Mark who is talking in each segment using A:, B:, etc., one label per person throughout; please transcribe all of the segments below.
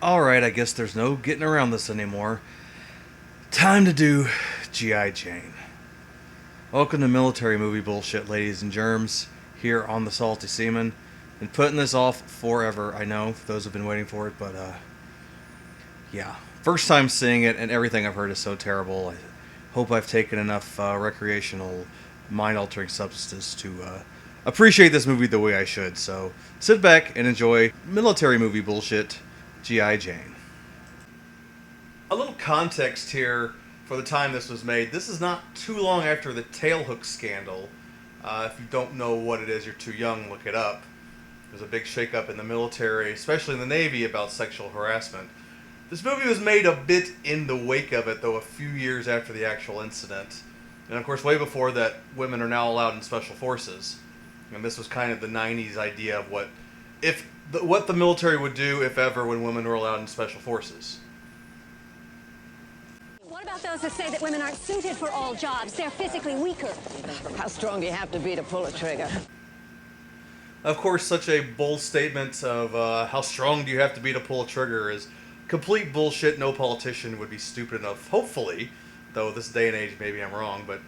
A: Alright, I guess there's no getting around this anymore. Time to do G.I. Jane. Welcome to military movie bullshit, ladies and germs, here on the Salty Seaman. Been putting this off forever, I know, for those who've been waiting for it, but yeah. First time seeing it, and everything I've heard is so terrible. I hope I've taken enough recreational, mind-altering substances to appreciate this movie the way I should. So sit back and enjoy military movie bullshit, G.I. Jane. A little context here for the time this was made. This is not too long after the tailhook scandal. If you don't know what it is, you're too young, look it up. There's a big shakeup in the military, especially in the Navy, about sexual harassment. This movie was made a bit in the wake of it, though, a few years after the actual incident. And of course, way before that, women are now allowed in special forces. And this was kind of the 90s idea of what the military would do, if ever, when women were allowed in special forces.
B: What about those that say that women aren't suited for all jobs? They're physically weaker.
C: How strong do you have to be to pull a trigger?
A: Of course, such a bold statement of how strong do you have to be to pull a trigger is complete bullshit. No politician would be stupid enough, hopefully, though this day and age maybe I'm wrong, but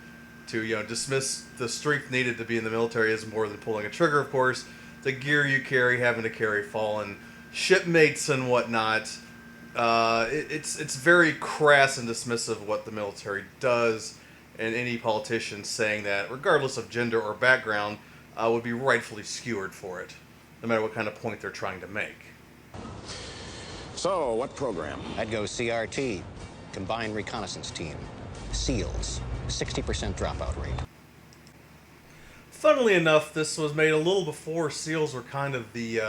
A: to dismiss the strength needed to be in the military is more than pulling a trigger, of course. The gear you carry, having to carry fallen shipmates and whatnot. It's very crass and dismissive of what the military does, and any politician saying that, regardless of gender or background, would be rightfully skewered for it, no matter what kind of point they're trying to make.
D: So, what program?
E: I'd go CRT, Combined Reconnaissance Team. SEALs, 60% dropout rate.
A: Funnily enough, this was made a little before SEALs were kind of the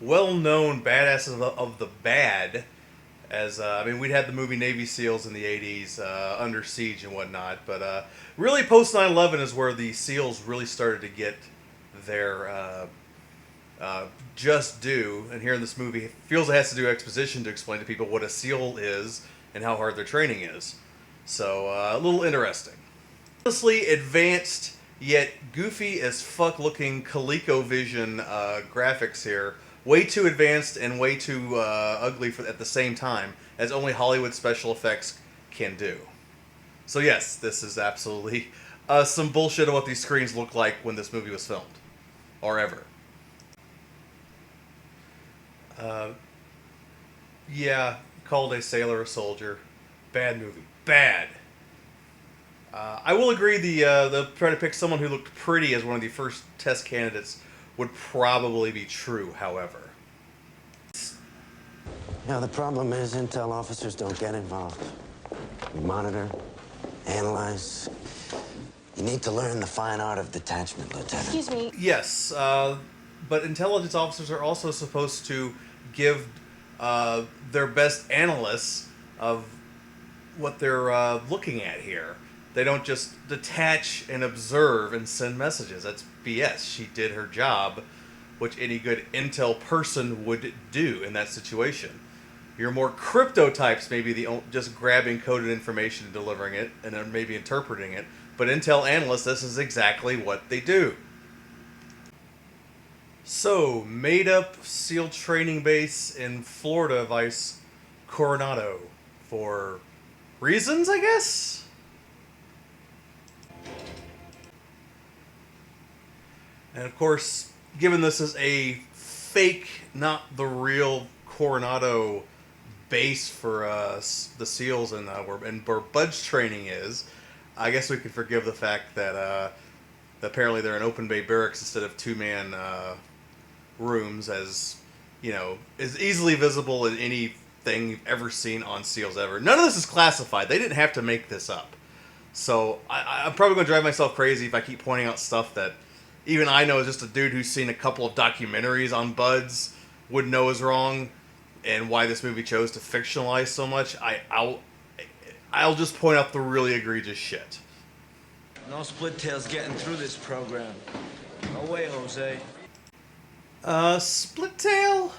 A: well-known badasses of the bad. As we'd had the movie Navy SEALs in the 80s, Under Siege and whatnot, but really post 9/11 is where the SEALs really started to get their just due. And here in this movie, it feels it has to do exposition to explain to people what a SEAL is and how hard their training is. So a little interesting. Honestly, advanced yet goofy as fuck looking ColecoVision graphics here. Way too advanced and way too ugly at the same time, as only Hollywood special effects can do. So yes, this is absolutely some bullshit of what these screens looked like when this movie was filmed. Or ever. Yeah, called a sailor a soldier. Bad movie. Bad. I will agree the trying to pick someone who looked pretty as one of the first test candidates would probably be true, however.
F: Now, the problem is intel officers don't get involved. We monitor, analyze. You need to learn the fine art of detachment, Lieutenant.
B: Excuse me.
A: Yes, but intelligence officers are also supposed to give their best analysts of what they're looking at here. They don't just detach and observe and send messages. That's BS. She did her job, which any good intel person would do in that situation. Your more crypto types may be just grabbing coded information and delivering it, and then maybe interpreting it. But intel analysts, this is exactly what they do. So, made up SEAL training base in Florida Vice Coronado for reasons, I guess? And of course, given this is a fake, not the real Coronado base for the SEALs and where Bud's training is, I guess we could forgive the fact that apparently they're in open bay barracks instead of two-man rooms, as is easily visible in anything you've ever seen on SEALs ever. None of this is classified. They didn't have to make this up. So I'm probably going to drive myself crazy if I keep pointing out stuff that even I know, as just a dude who's seen a couple of documentaries on Buds, would know is wrong, and why this movie chose to fictionalize so much. I'll just point out the really egregious shit.
G: No split tails getting through this program. No way, Jose.
A: Split tail?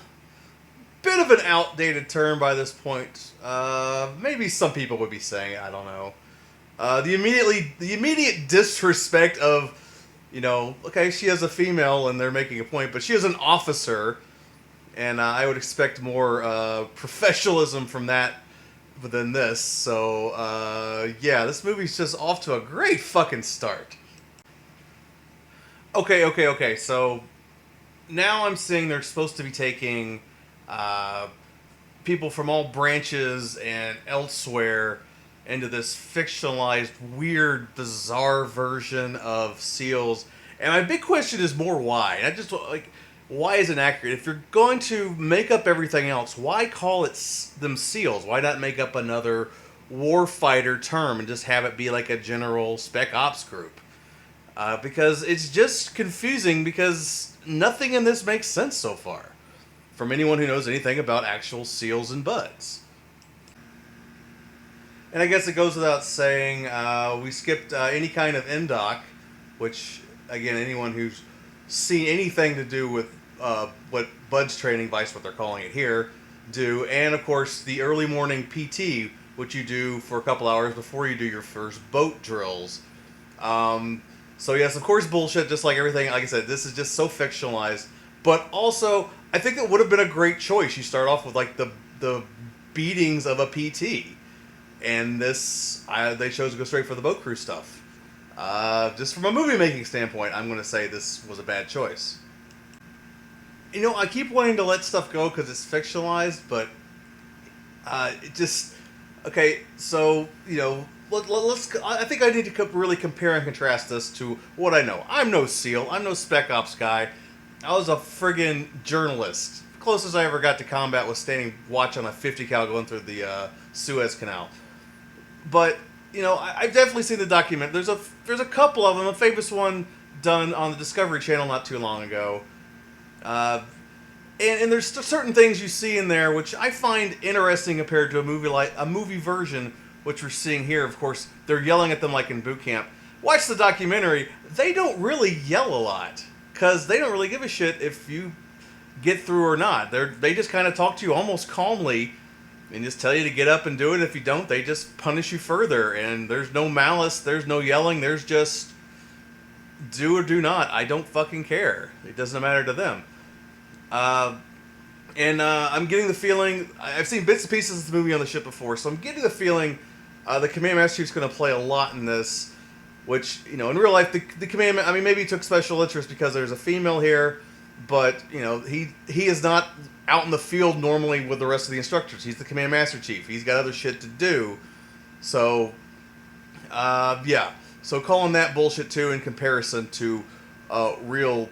A: Bit of an outdated term by this point. Maybe some people would be saying it, I don't know. The immediate disrespect of, okay, she has a female and they're making a point, but she has an officer and I would expect more professionalism from that than this. So yeah, this movie's just off to a great fucking start. Okay. So now I'm seeing they're supposed to be taking people from all branches and elsewhere into this fictionalized, weird, bizarre version of SEALs. And my big question is more why. I just like, why is it accurate? If you're going to make up everything else, why call it them SEALs? Why not make up another warfighter term and just have it be like a general spec ops group? Because it's just confusing because nothing in this makes sense so far from anyone who knows anything about actual SEALs and buds. And I guess it goes without saying, we skipped any kind of NDOC, which, again, anyone who's seen anything to do with what buds training, vice what they're calling it here, do. And, of course, the early morning PT, which you do for a couple hours before you do your first boat drills. So, yes, of course, bullshit, just like everything. Like I said, this is just so fictionalized. But also, I think it would have been a great choice. You start off with, like, the beatings of a PT. And this, they chose to go straight for the boat crew stuff. Just from a movie-making standpoint, I'm going to say this was a bad choice. You know, I keep wanting to let stuff go because it's fictionalized, but it just... Okay, so, you know, let's... I think I need to really compare and contrast this to what I know. I'm no SEAL. I'm no Spec Ops guy. I was a friggin' journalist. Closest I ever got to combat was standing watch on a 50 cal going through the Suez Canal. But, you know, I've definitely seen the document. There's a couple of them. A famous one done on the Discovery Channel not too long ago. And there's certain things you see in there which I find interesting compared to a movie version, which we're seeing here. Of course, they're yelling at them like in boot camp. Watch the documentary. They don't really yell a lot because they don't really give a shit if you get through or not. They just kind of talk to you almost calmly and just tell you to get up and do it. If you don't, they just punish you further. And there's no malice. There's no yelling. There's just do or do not. I don't fucking care. It doesn't matter to them. I'm getting the feeling... I've seen bits and pieces of the movie on the ship before, so I'm getting the feeling the Command Master Chief's going to play a lot in this, which, you know, in real life, the Command... I mean, maybe he took special interest because there's a female here, but, you know, he is not out in the field normally with the rest of the instructors. He's the Command Master Chief. He's got other shit to do. So, yeah. So calling that bullshit, too, in comparison to real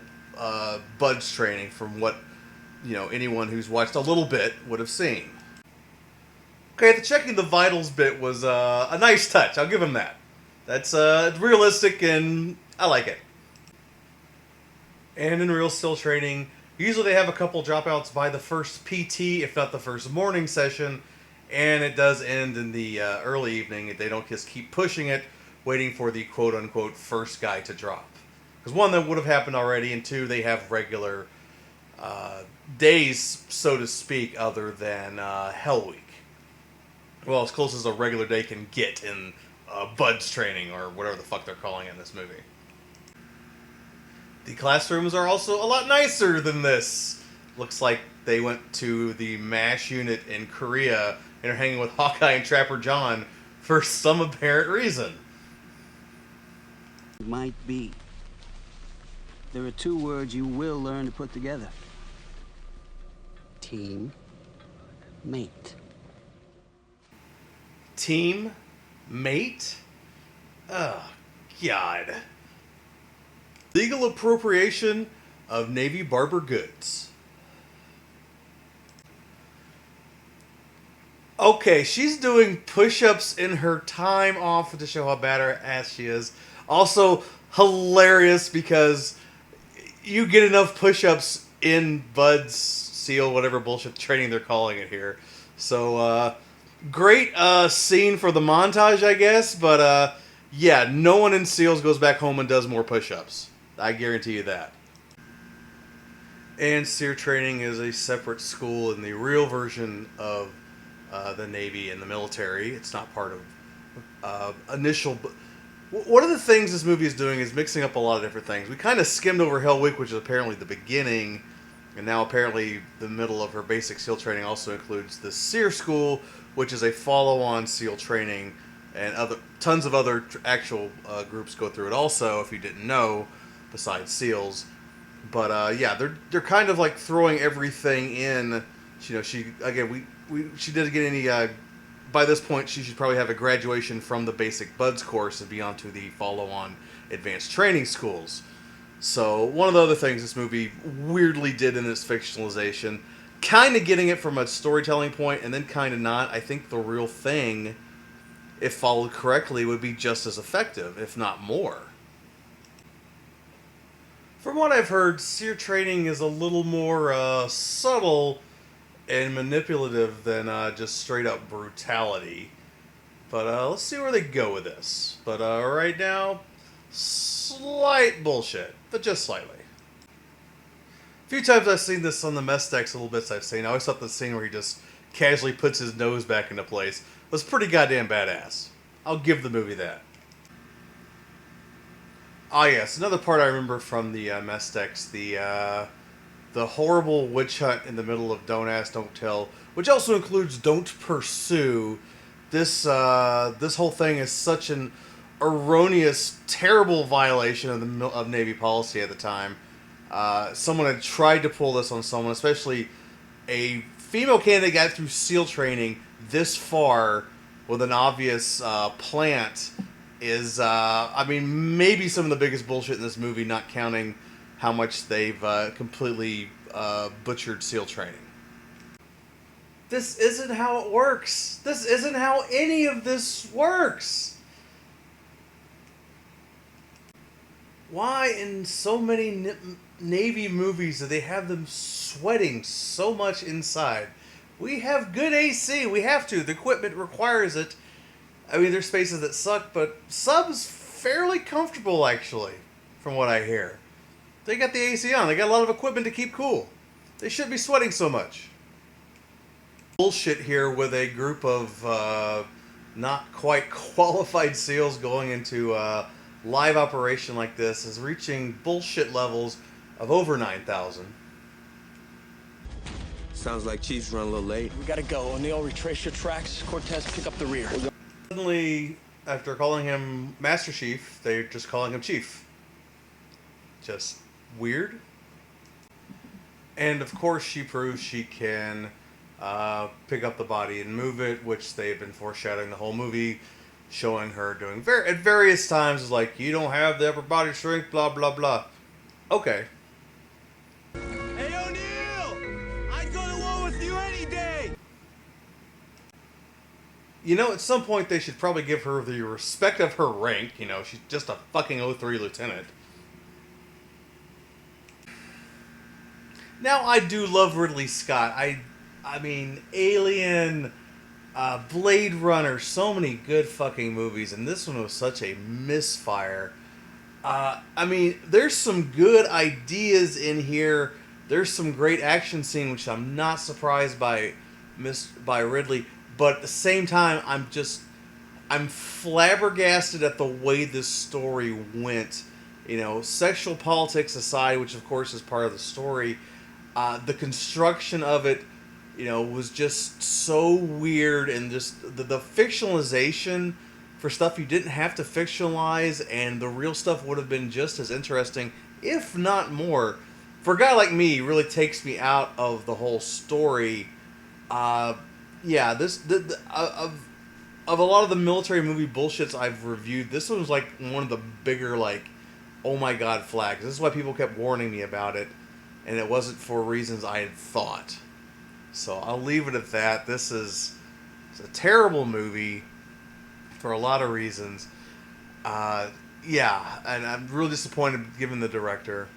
A: buds training from what, you know, anyone who's watched a little bit would have seen. Okay, the checking the vitals bit was a nice touch. I'll give him that. That's realistic, and I like it. And in real SEAL training, usually they have a couple dropouts by the first PT, if not the first morning session, and it does end in the early evening. They don't just keep pushing it, waiting for the quote-unquote first guy to drop. Because one, that would have happened already, and two, they have regular days, so to speak, other than Hell Week. Well, as close as a regular day can get in buds training, or whatever the fuck they're calling it in this movie. The classrooms are also a lot nicer than this. Looks like they went to the MASH unit in Korea and are hanging with Hawkeye and Trapper John for some apparent reason.
D: Might be. There are two words you will learn to put together. Team mate.
A: Team mate? Oh, God. Legal appropriation of Navy barber goods. Okay, she's doing push-ups in her time off to show how bad her ass she is. Also, hilarious because you get enough push-ups in Bud's SEAL, whatever bullshit training they're calling it here. So, great scene for the montage, I guess, but yeah, no one in SEALs goes back home and does more push-ups. I guarantee you that. And SEER training is a separate school in the real version of the Navy and the military. It's not part of initial... One of the things this movie is doing is mixing up a lot of different things. We kind of skimmed over Hell Week, which is apparently the beginning, And now apparently the middle of her basic SEAL training also includes the SEER School, which is a follow-on SEAL training, and tons of other actual groups go through it also, if you didn't know, besides SEALs. But yeah, they're kind of like throwing everything in. You know, she didn't get any. By this point, she should probably have a graduation from the basic BUDS course and be on to the follow-on advanced training schools. So one of the other things this movie weirdly did in its fictionalization, kind of getting it from a storytelling point and then kind of not. I think the real thing, if followed correctly, would be just as effective, if not more. From what I've heard, SEER training is a little more subtle and manipulative than just straight up brutality. But let's see where they go with this. But right now, slight bullshit, but just slightly. A few times I've seen this on the mess decks, little bits I've seen. I always thought the scene where he just casually puts his nose back into place was pretty goddamn badass. I'll give the movie that. Ah yes, another part I remember from the mess decks, the horrible witch hunt in the middle of Don't Ask, Don't Tell, which also includes Don't Pursue. This whole thing is such an erroneous, terrible violation of Navy policy at the time. Someone had tried to pull this on someone, especially a female candidate got through SEAL training this far with an obvious plant is, I mean, maybe some of the biggest bullshit in this movie, not counting how much they've completely butchered SEAL training. This isn't how it works. This isn't how any of this works. Why in so many Navy movies do they have them sweating so much inside? We have good AC. We have to. The equipment requires it. I mean, there's spaces that suck, but subs fairly comfortable, actually, from what I hear. They got the AC on. They got a lot of equipment to keep cool. They shouldn't be sweating so much. Bullshit here with a group of not quite qualified SEALs going into live operation like this is reaching bullshit levels of over 9,000.
H: Sounds like Chief's run a little late.
G: We gotta go. O'Neill, retrace your tracks. Cortez, pick up the rear.
A: Suddenly, after calling him Master Chief, they're just calling him Chief. Just weird. And of course she proves she can pick up the body and move it, which they've been foreshadowing the whole movie, showing her doing at various times, like, you don't have the upper body strength, blah, blah, blah. Okay.
H: Hey, O'Neill! I'd go to war with you any day!
A: You know, at some point they should probably give her the respect of her rank. You know, she's just a fucking 03 lieutenant. Now, I do love Ridley Scott. I mean, Alien, Blade Runner, so many good fucking movies, and this one was such a misfire. I mean, there's some good ideas in here. There's some great action scene, which I'm not surprised by Ridley, but at the same time, I'm flabbergasted at the way this story went. You know, sexual politics aside, which of course is part of the story, the construction of it, you know, was just so weird, and just the fictionalization for stuff you didn't have to fictionalize, and the real stuff would have been just as interesting, if not more. For a guy like me, it really takes me out of the whole story. Yeah, of a lot of the military movie bullshits I've reviewed, this one was like one of the bigger, like, oh my god flags. This is why people kept warning me about it, and it wasn't for reasons I had thought. So I'll leave it at that. It's a terrible movie for a lot of reasons. Yeah, and I'm really disappointed given the director.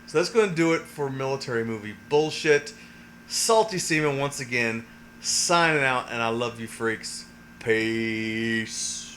A: So that's going to do it for military movie bullshit. Salty Seaman once again, signing out, and I love you freaks. Peace.